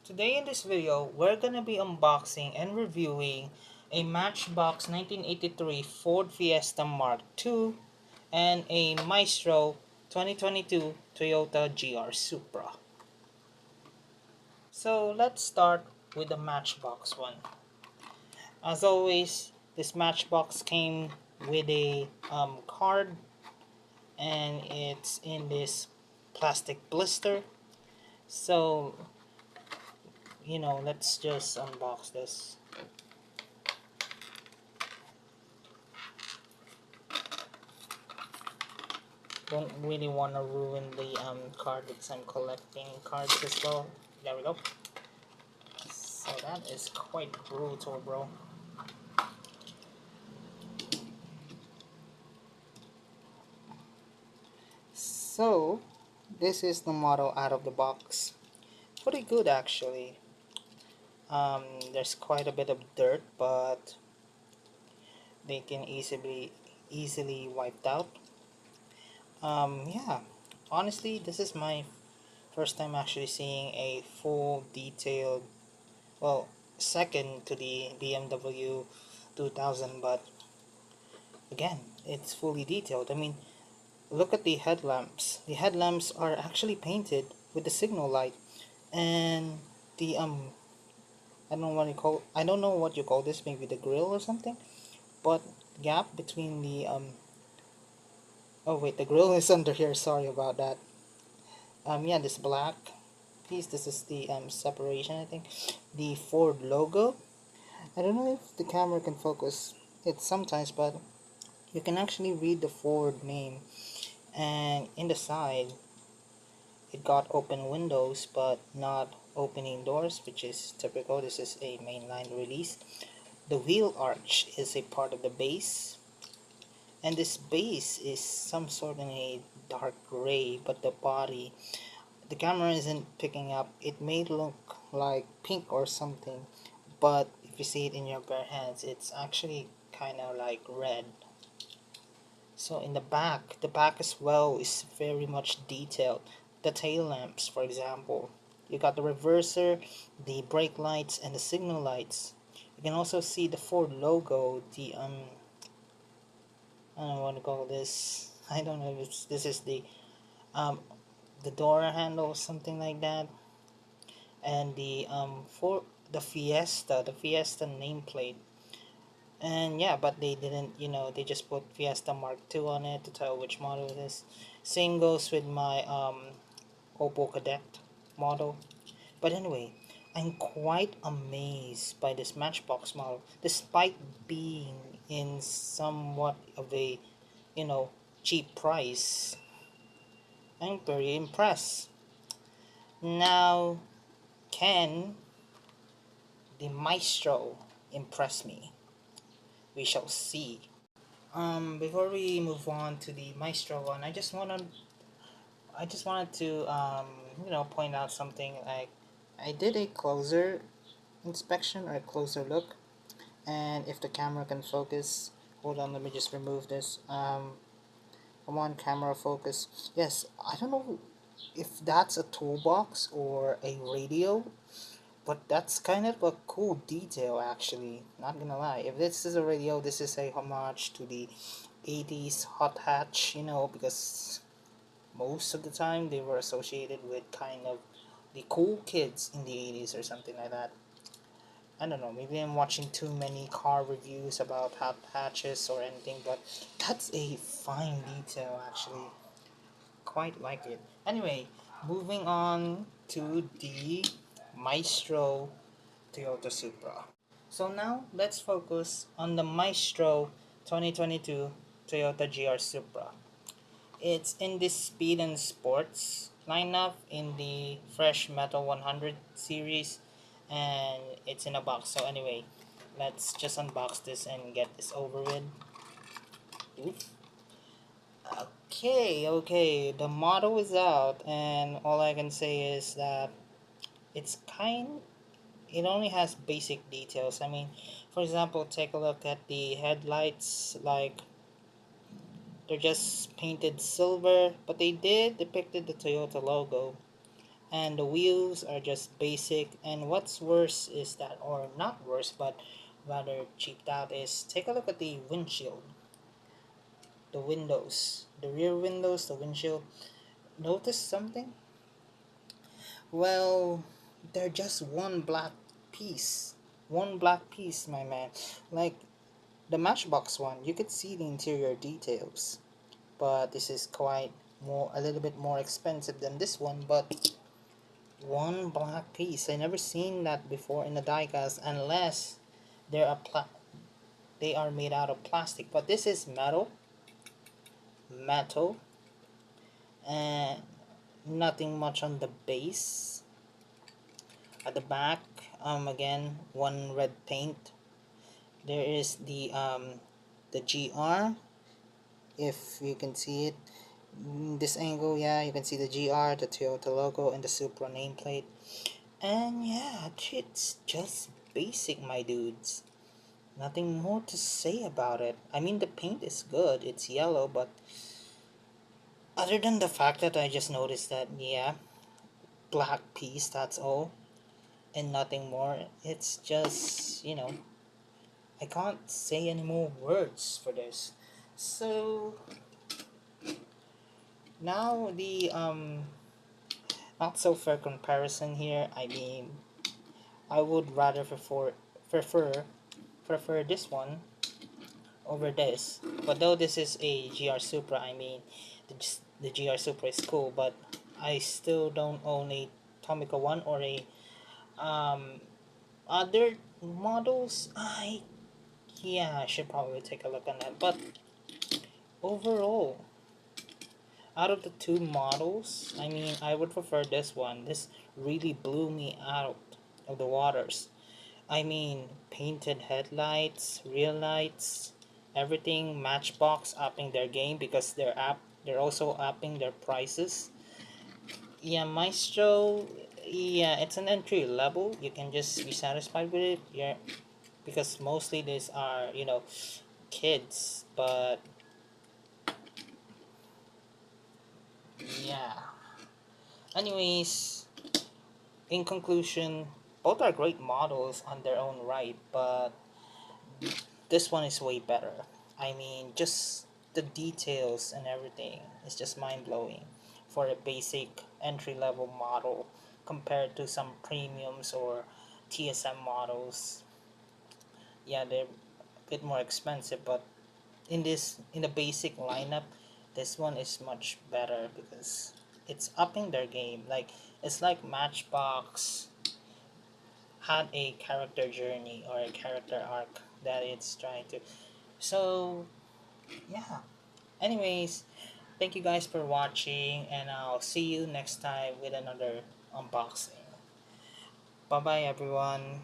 Today in this video, we're gonna be unboxing and reviewing a Matchbox 1983 Ford Fiesta Mark II and a Maestro 2022 Toyota GR Supra. So let's start with the Matchbox one. As always, this Matchbox came with a card, and it's in this plastic blister. So, let's just unbox this. Don't really want to ruin the card because I'm collecting cards as well. There we go. So that is quite brutal, bro. So this is the model out of the box. Pretty good actually. There's quite a bit of dirt, but they can easily wiped out. Yeah, honestly, this is my first time actually seeing a full detailed, well, second to the BMW 2000, but again, it's fully detailed. I mean, look at the headlamps. The headlamps are actually painted with the signal light, and the I don't know what you call this, maybe the grill or something, but gap between the oh wait, the grill is under here, sorry about that. Yeah, this black piece, this is the separation, I think. The Ford logo. I don't know if the camera can focus it sometimes, but you can actually read the Ford name, and in the side it got open windows but not opening doors, which is typical. This is a mainline release. The wheel arch is a part of the base, and this base is some sort of a dark gray, but the camera isn't picking up. It may look like pink or something, but if you see it in your bare hands, it's actually kind of like red. So in the back as well is very much detailed. The tail lamps, for example, you got the reverser, the brake lights, and the signal lights. You can also see the Ford logo, the I don't know what to call this. I don't know if this is um the door handle or something like that, and for the Fiesta nameplate. And yeah, but they didn't, they just put Fiesta Mark II on it to tell which model it is. Same goes with my Opel Cadet model. But anyway, I'm quite amazed by this Matchbox model, despite being in somewhat of a, you know, cheap price. I'm very impressed. Now, can the Maestro impress me? We shall see. Before we move on to the Maestro one, I just wanted to point out something. Like, I did a closer inspection or a closer look, and if the camera can focus, hold on, let me just remove this. Come on, camera focus. Yes, I don't know if that's a toolbox or a radio, but that's kind of a cool detail, actually. Not gonna lie. If this is a radio, this is a homage to the 80s hot hatch, because most of the time they were associated with kind of the cool kids in the 80s or something like that. I don't know, maybe I'm watching too many car reviews about hot hatches or anything, but that's a fine detail, actually. Quite like it. Anyway, moving on to the Maestro Toyota Supra. So now let's focus on the Maestro 2022 Toyota GR Supra. It's in this speed and sports lineup in the Fresh Metal 100 series, and it's in a box. So anyway, let's just unbox this and get this over with. Oof. Okay, the model is out, and all I can say is that it's kind it only has basic details. I mean, for example, take a look at the headlights. Like, they're just painted silver, but they did depicted the Toyota logo. and the wheels are just basic. And what's worse is that, or not worse, but rather cheaped out, is take a look at the windshield, the windows, the rear windows, the windshield. Notice something? Well, they're just one black piece, my man. Like the Matchbox one, you could see the interior details, but this is quite more, a little bit more expensive than this one. But one black piece, I never seen that before in the diecast, unless they're they are made out of plastic. But this is metal, and nothing much on the base. At the back, again, one red paint. There is the GR, if you can see it. This angle, yeah, you can see the GR, the Toyota logo, and the Supra nameplate. And yeah, it's just basic, my dudes. Nothing more to say about it. I mean, the paint is good. It's yellow, but other than the fact that I just noticed that, yeah, black piece, that's all, and nothing more. It's just, I can't say any more words for this. So now the not so fair comparison here. I mean, I would rather prefer prefer this one over this. But though this is a GR Supra, I mean, the GR Supra is cool, but I still don't own a Tomica one or a um other models. I should probably take a look on that. But overall, out of the two models, I mean, I would prefer this one. This really blew me out of the waters. I mean, painted headlights, real lights, everything. Matchbox upping their game because they're also upping their prices. Yeah, Maestro, yeah, it's an entry level. You can just be satisfied with it. Yeah, because mostly these are, kids. But yeah. Anyways, in conclusion, both are great models on their own right, but this one is way better. I mean, just the details and everything is just mind blowing for a basic entry level model compared to some premiums or TSM models. Yeah, they're a bit more expensive, but in the basic lineup, this one is much better because it's upping their game. Like it's like Matchbox had a character journey or a character arc that it's trying to. So yeah. Anyways, thank you guys for watching, and I'll see you next time with another unboxing. Bye bye, everyone.